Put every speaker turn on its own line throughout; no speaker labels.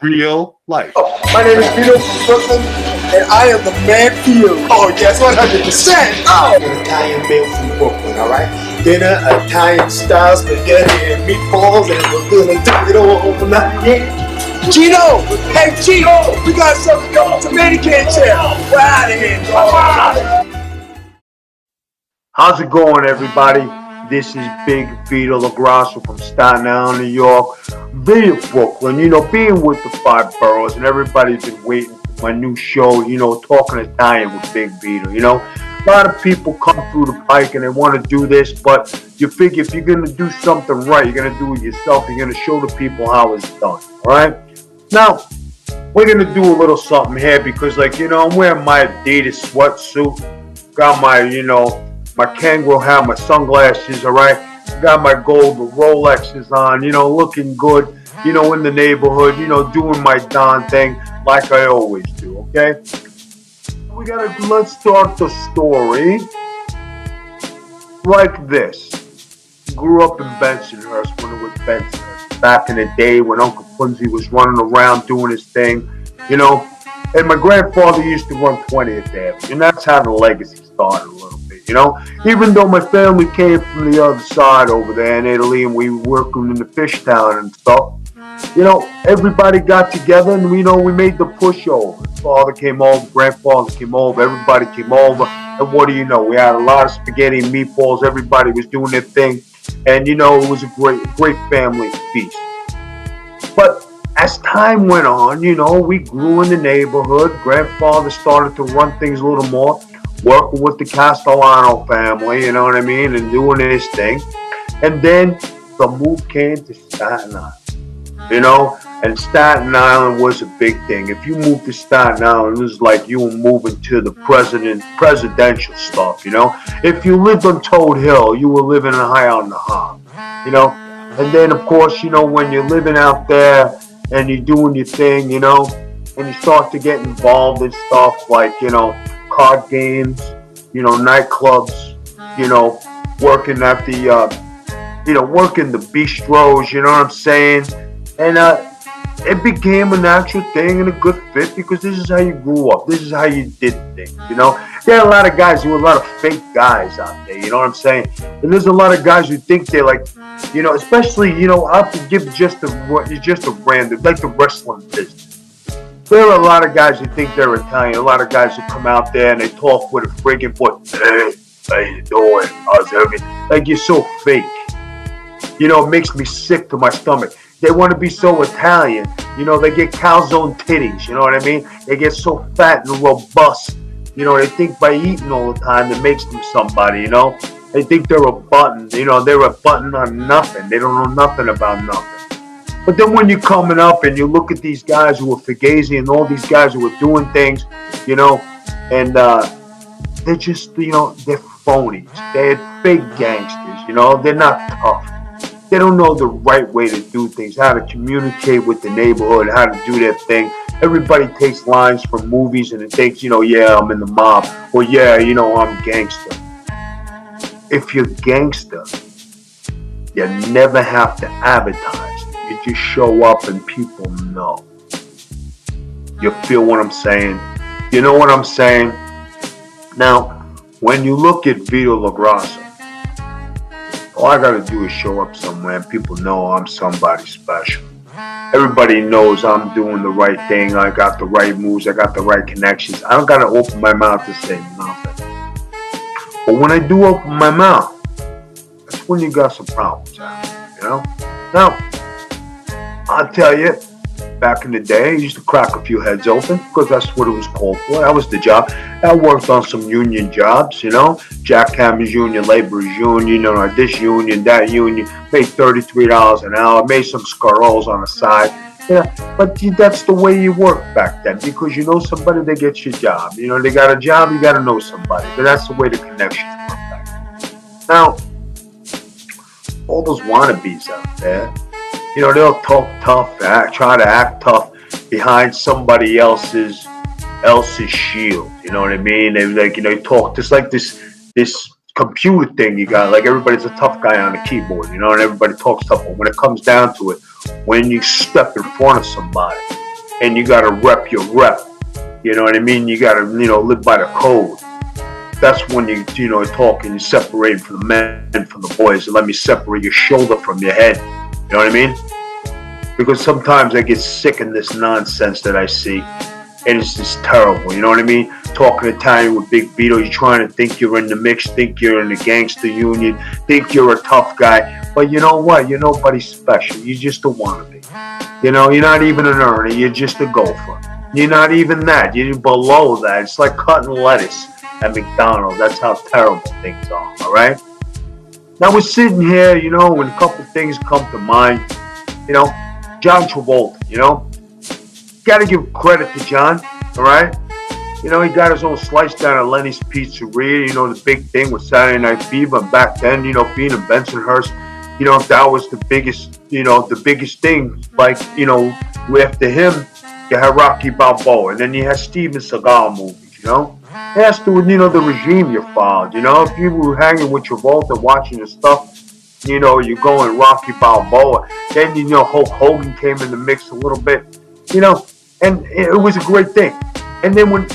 real life.
Oh, my name is Vito from Brooklyn, and I am the man for you. Oh, yes, 100%. Oh! An Italian meal from Brooklyn, all right? Dinner, Italian style, spaghetti and meatballs, and we're gonna do it all night. Yeah. Gino! Hey, Gino! We got something going to Dominican here. We're out of here, dog.
How's it going, everybody? This is Big Vito from Staten Island, New York, via Brooklyn. You know, being with the five boroughs, and everybody's been waiting for my new show, you know, Talking Italian with Big Vito. You know, a lot of people come through the pike and they want to do this, but you figure if you're going to do something right, you're going to do it yourself. You're going to show the people how it's done, all right? Now, we're going to do a little something here because, like, you know, I'm wearing my Adidas sweatsuit, got my, you know, my kangaroo hat, my sunglasses, all right? Got my gold Rolexes on, you know, looking good, you know, in the neighborhood, you know, doing my darn thing like I always do, okay? Let's start the story like this. Grew up in Bensonhurst when it was Bensonhurst. Back in the day when Uncle Funzy was running around doing his thing, you know, and my grandfather used to run 20th Avenue, and that's how the legacy started a little bit. You know, even though my family came from the other side over there in Italy and we were working in the fish town and stuff, you know, everybody got together and, you know, we made the pushover. Father came over, grandfather came over, everybody came over. And what do you know? We had a lot of spaghetti and meatballs. Everybody was doing their thing. And, you know, it was a great family feast. But as time went on, you know, we grew in the neighborhood. Grandfather started to run things a little more, working with the Castellano family, you know what I mean, and doing his thing. And then the move came to Staten Island, you know, and Staten Island was a big thing. If you moved to Staten Island, it was like you were moving to the presidential stuff, you know. If you lived on Toad Hill, you were living high on the hog, you know. And then, of course, you know, when you're living out there and you're doing your thing, you know, and you start to get involved in stuff like, you know, card games, you know, nightclubs, you know, working at the, you know, working the bistros, you know what I'm saying? And it became a natural thing and a good fit because this is how you grew up. This is how you did things, you know? There are a lot of guys who are a lot of fake guys out there, you know what I'm saying? And there's a lot of guys who think they're like, you know, especially, you know, I'll give just a random, like the wrestling business. There are a lot of guys who think they're Italian. A lot of guys who come out there and they talk with a friggin' voice. Hey, how you doing? How's everything? Like, you're so fake. You know, it makes me sick to my stomach. They want to be so Italian. You know, they get calzone titties. You know what I mean? They get so fat and robust. You know, they think by eating all the time it makes them somebody, you know? They think they're a button. You know, they're a button on nothing. They don't know nothing about nothing. But then when you're coming up and you look at these guys who are fugazi and all these guys who are doing things, you know, and they're just, you know, they're phonies. They're fake gangsters, you know. They're not tough. They don't know the right way to do things, how to communicate with the neighborhood, how to do their thing. Everybody takes lines from movies and it thinks, you know, yeah, I'm in the mob. Or, yeah, you know, I'm gangster. If you're gangster, you never have to advertise. You just show up and people know. You feel what I'm saying? You know what I'm saying? Now, when you look at Vito LaGrassa, all I gotta do is show up somewhere and people know I'm somebody special. Everybody knows I'm doing the right thing. I got the right moves. I got the right connections. I don't gotta open my mouth to say nothing. But when I do open my mouth, that's when you got some problems, you know? Now, I'll tell you, back in the day, I used to crack a few heads open because that's what it was called for. That was the job. I worked on some union jobs, you know, jackhammers union, laborers union, you know, this union, that union, made $33 an hour, made some scarrols on the side. Yeah, but that's the way you work back then because you know somebody that gets your job. You know, they got a job, you got to know somebody. But that's the way the connections work back then. Now, all those wannabes out there, you know, they'll talk tough, try to act tough behind somebody else's shield. You know what I mean? They like, you know, talk just like this computer thing you got. Like everybody's a tough guy on the keyboard, you know, and everybody talks tough. But when it comes down to it, when you step in front of somebody, and you gotta rep your rep. You know what I mean? You gotta, live by the code. That's when you talk and you separate from the men from the boys. And let me separate your shoulder from your head. You know what I mean? Because sometimes I get sick of this nonsense that I see. And it's just terrible, you know what I mean? Talking Italian with Big Vito, you're trying to think you're in the mix, think you're in the gangster union, think you're a tough guy. But you know what? You're nobody special. You're just a wannabe. You're not even an earner. You're just a gopher. You're not even that. You're below that. It's like cutting lettuce at McDonald's. That's how terrible things are, all right? Now we're sitting here, when a couple things come to mind. John Travolta, got to give credit to John, all right? He got his own slice down at Lenny's Pizzeria. The big thing with Saturday Night Fever. And back then, being in Bensonhurst, that was the biggest thing. Like, after him, you had Rocky Balboa. And then you had Steven Seagal movies, It has to do with, the regime you followed, If you were hanging with Travolta, watching the stuff, you're going Rocky Balboa. Then, Hulk Hogan came in the mix a little bit, and it was a great thing. And then when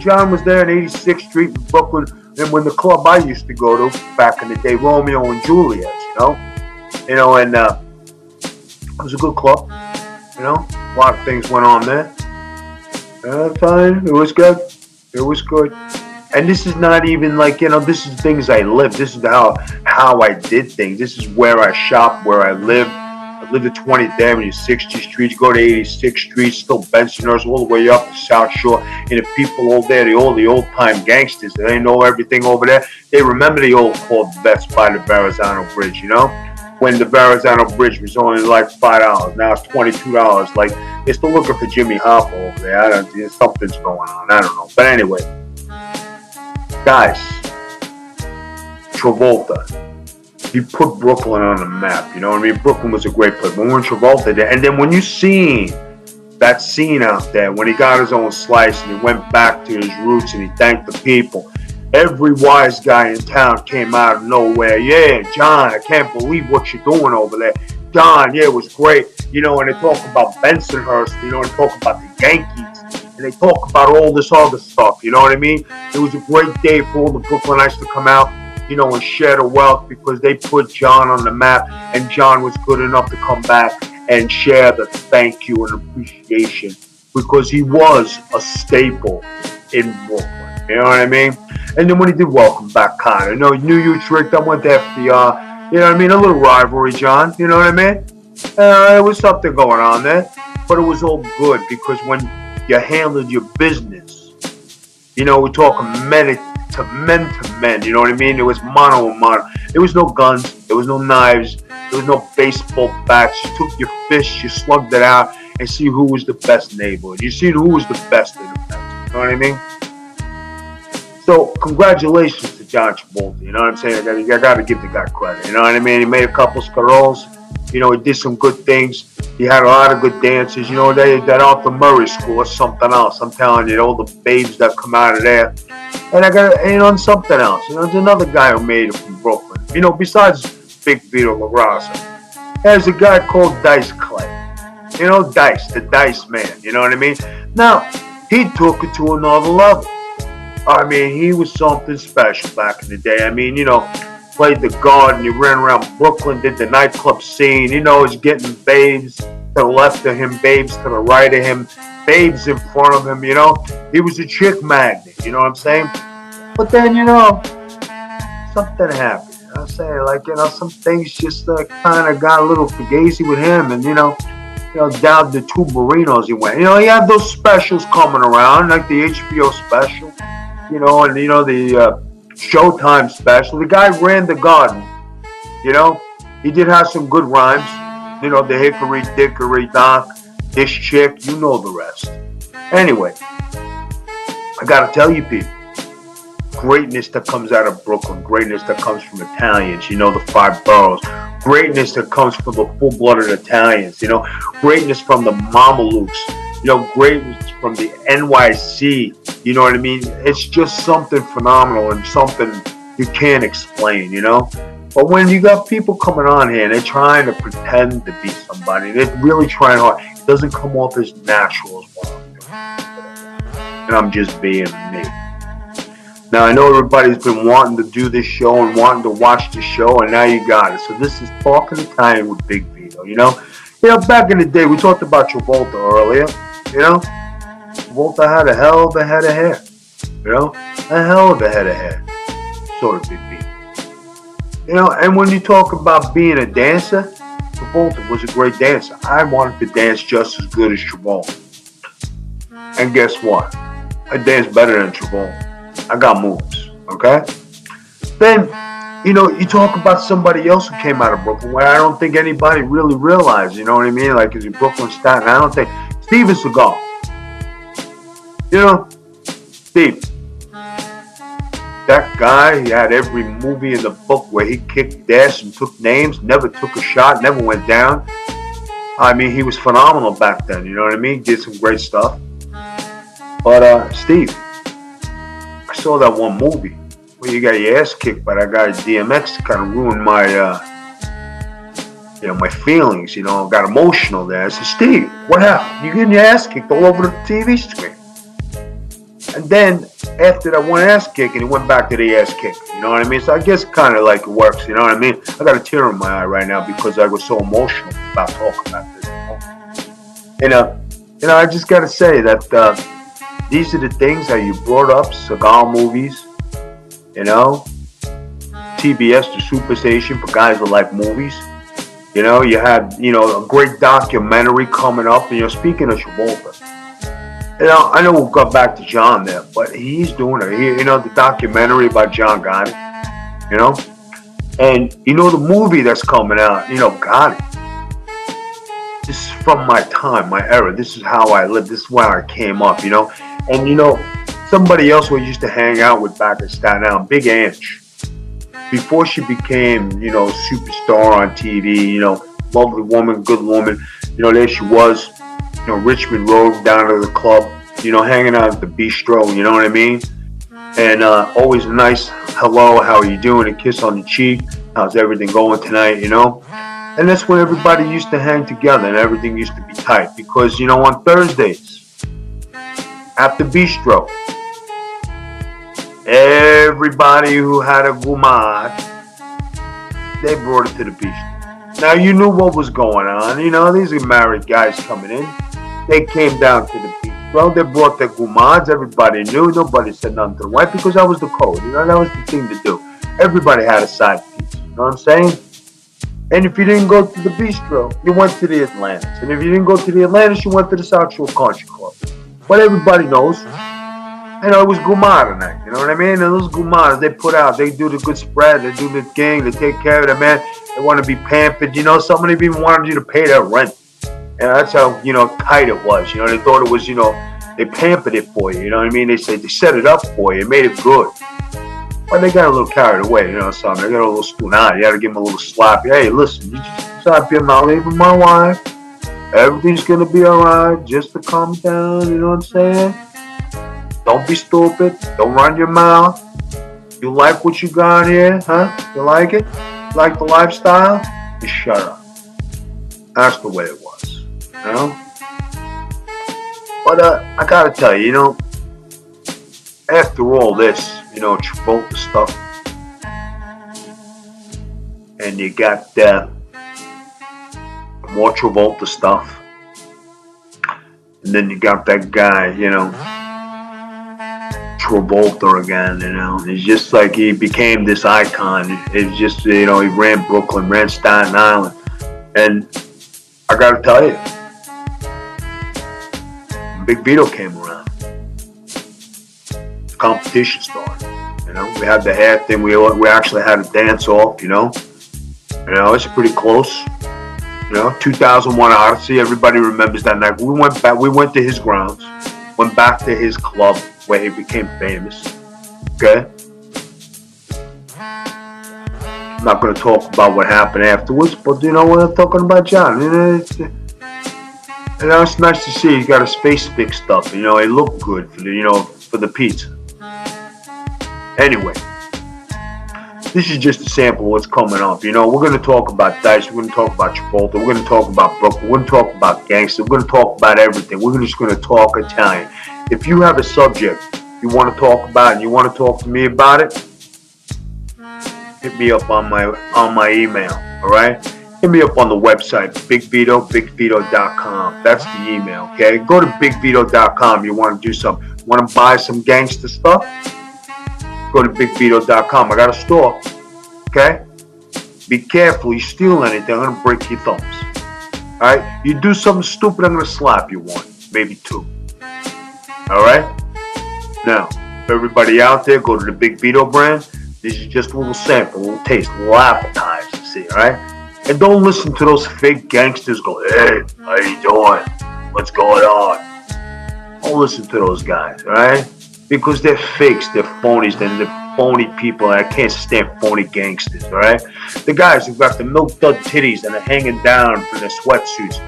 John was there in 86th Street in Brooklyn, and when the club I used to go to back in the day, Romeo and Juliet, and it was a good club, a lot of things went on there. Fine, it was good. It was good. And this is not even like, this is things I lived. This is how I did things. This is where I shop, where I lived. I lived at 20th Avenue, 60th Street. You go to 86th Street, still Bensonhurst, all the way up to South Shore. And the people over there, all the old-time gangsters, they know everything over there. They remember the old Corvettes by the Verrazano Bridge, When the Verrazano Bridge was only like $5. Now it's $22. Like, they're still looking for Jimmy Hoffa over there. Something's going on. I don't know. But anyway, guys, Travolta, he put Brooklyn on the map. You know what I mean? Brooklyn was a great place. When we were in Travolta there, and then when you seen that scene out there, when he got his own slice and he went back to his roots and he thanked the people, every wise guy in town came out of nowhere. Yeah, John, I can't believe what you're doing over there. John, yeah, it was great. And they talk about Bensonhurst, and talk about the Yankees, and they talk about all this other stuff, you know what I mean? It was a great day for all the Brooklynites to come out, and share the wealth because they put John on the map, and John was good enough to come back and share the thank you and appreciation because he was a staple in Brooklyn, you know what I mean? And then when he did Welcome Back Kotter, New You Trick, I went to FDR, you know what I mean? A little rivalry, John, you know what I mean? There was something going on there, but it was all good because when you handled your business, we're talking men to men, you know what I mean? It was mano a mano. There was no guns, there was no knives, there was no baseball bats. You took your fist, you slugged it out, and see who was the best neighborhood. You see who was the best of the best, you know what I mean? So, congratulations to John Travolta, you know what I'm saying? I got to give the guy credit, you know what I mean? He made a couple scarols, he did some good things. He had a lot of good dances, that Arthur Murray School is something else. I'm telling you, all the babes that come out of there. And I got on something else. There's another guy who made it from Brooklyn. Besides Big Vito LaRaza, there's a guy called Dice Clay. Dice, the Dice Man, you know what I mean? Now, he took it to another level. I mean, he was something special back in the day. I mean, played the guard and he ran around Brooklyn, did the nightclub scene. He's getting babes to the left of him, babes to the right of him, babes in front of him, He was a chick magnet, you know what I'm saying? But then, something happened. I'll say, some things just kind of got a little fugazi with him. And, down the two Marinos he went. He had those specials coming around, like the HBO special, and, the Showtime special. The guy ran the garden, He did have some good rhymes, the Hickory Dickory Dock, this chick, the rest. Anyway, I gotta tell you people, greatness that comes out of Brooklyn, greatness that comes from Italians, the 5 boroughs, greatness that comes from the full-blooded Italians, greatness from the Mamelukes, greatness from the NYC, you know what I mean? It's just something phenomenal and something you can't explain, But when you got people coming on here and they're trying to pretend to be somebody, they're really trying hard. doesn't come off as natural as what I'm doing. And I'm just being me. Now, I know everybody's been wanting to do this show and wanting to watch the show, and now you got it. So this is Talking Italian with Big Vito, you know? Back in the day, we talked about Travolta earlier, you know? Travolta had a hell of a head of hair, you know? A hell of a head of hair. So did Big Vito. You know, and when you talk about being a dancer, Travolta was a great dancer. I wanted to dance just as good as Travolta. And guess what? I dance better than Travolta. I got moves, okay? Then, you know, you talk about somebody else who came out of Brooklyn where I don't think anybody really realized, you know what I mean? Like, is it Brooklyn, Staten? I don't think. Steven Seagal. You know, Steve. That guy, he had every movie in the book where he kicked ass and took names, never took a shot, never went down. I mean, he was phenomenal back then, you know what I mean? Did some great stuff. But, Steve, I saw that one movie where you got your ass kicked by that guy DMX. Kind of ruined my, my feelings. You know, got emotional there. I said, Steve, what happened? You getting your ass kicked all over the TV screen? And then after that one ass kick, and he went back to the ass kick. You know what I mean? So I guess kind of like it works. You know what I mean? I got a tear in my eye right now because I was so emotional about talking about this. You know, I just got to say that. These are the things that you brought up, Seagal movies, you know, TBS, the Superstation for guys that like movies. You know, you had, you know, a great documentary coming up. And, you know, speaking of Travolta, you know, I know we'll go back to John there, but he's doing it. You know, the documentary about John Gotti, you know, and, you know, the movie that's coming out, you know, Gotti. This is from my time, my era. This is how I lived. This is where I came up, you know. And, you know, somebody else we used to hang out with back in Staten Island, Big Ange. Before she became, you know, superstar on TV, you know, lovely woman, good woman. You know, there she was, you know, Richmond Road down to the club, you know, hanging out at the bistro, you know what I mean? And always nice, hello, how are you doing? A kiss on the cheek. How's everything going tonight, you know? And that's when everybody used to hang together and everything used to be tight. Because, you know, on Thursdays, at the bistro, everybody who had a gumad, they brought it to the bistro. Now, you knew what was going on. You know, these are married guys coming in. They came down to the bistro. They brought their gumads. Everybody knew. Nobody said nothing to the wife because that was the code. You know, that was the thing to do. Everybody had a side piece. You know what I'm saying? And if you didn't go to the bistro, you went to the Atlantis. And if you didn't go to the Atlantis, you went to the South Shore Country Club. But everybody knows, you know, it was Gumada night. You know what I mean? And those Gumadas, they put out, they do the good spread, they do the thing, they take care of the man. They want to be pampered. You know, some of them even wanted you to pay their rent. And that's how, you know, tight it was. You know, they thought it was, you know, they pampered it for you. You know what I mean? They set it up for you, made it good. But they got a little carried away, you know, something. They got a little spoon out. You got to give them a little slap. Hey, listen, you just stop your mouth, leaving my wife. Everything's going to be all right. Just to calm down, you know what I'm saying? Don't be stupid. Don't run your mouth. You like what you got here, huh? You like it? You like the lifestyle? Just shut up. That's the way it was, you know? But I got to tell you, you know, after all this, you know, Travolta stuff, and you got more Travolta stuff, and then you got that guy, you know, Travolta again, you know. It's just like he became this icon. It's just, you know, he ran Brooklyn, ran Staten Island, and I gotta tell you, Big Vito came around. Competition started. You know, we had the hair thing. We actually had a dance off. You know, it's pretty close. You know, 2001 Odyssey. Everybody remembers that night. We went back. We went to his grounds. Went back to his club where he became famous. Okay. I'm not going to talk about what happened afterwards, but you know what I'm talking about, John. You know, it's nice to see he got his face fixed up. You know, he looked good for the, you know, for the pizza. Anyway, This is just a sample of what's coming up. You know, we're going to talk about Dice. We're going to talk about Travolta. We're going to talk about Brooklyn. We're going to talk about gangster. We're going to talk about everything. We're just going to talk Italian. If you have a subject you want to talk about and you want to talk to me about it, hit me up on my email. All right. Hit me up on the website, Big Vito, BigVito.com. That's the email, okay? Go to BigVito.com. You want to do something. Want to buy some gangster stuff? Go to BigVito.com. I got a store, okay? Be careful. You steal anything, I'm going to break your thumbs. All right? You do something stupid, I'm going to slap you one, maybe two. All right? Now, for everybody out there, go to the Big Vito brand. This is just a little sample, a little taste, a little appetizer, see, all right? And don't listen to those fake gangsters go, hey, how you doing? What's going on? Don't listen to those guys, all right? Because they're fakes, they're phonies, they're phony people. I can't stand phony gangsters, all right? The guys who've got the milk dud titties and are hanging down from their sweatsuits,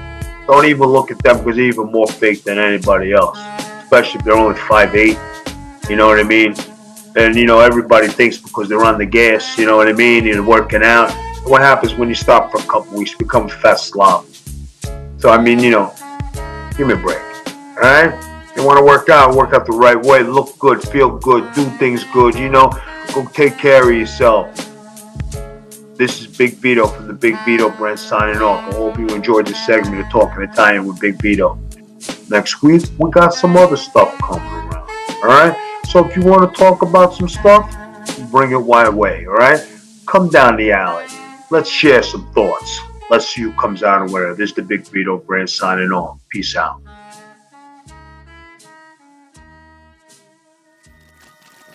don't even look at them because they're even more fake than anybody else, especially if they're only 5'8", you know what I mean? And, you know, everybody thinks because they're on the gas, you know what I mean, you're working out. What happens when you stop for a couple weeks? You become a fat slob. So, I mean, you know, give me a break, all right? You want to work out the right way, look good, feel good, do things good, you know, go take care of yourself. This is Big Vito from the Big Vito brand signing off. I hope you enjoyed this segment of Talking Italian with Big Vito. Next week, we got some other stuff coming around, all right? So if you want to talk about some stuff, bring it my way, all right? Come down the alley. Let's share some thoughts. Let's see who comes out and where. This is the Big Vito brand signing off. Peace out.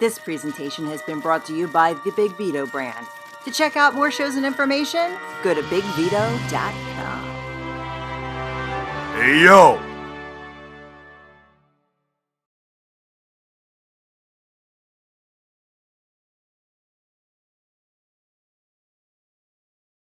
This presentation has been brought to you by the Big Vito brand. To check out more shows and information, go to BigVito.com.
Hey yo,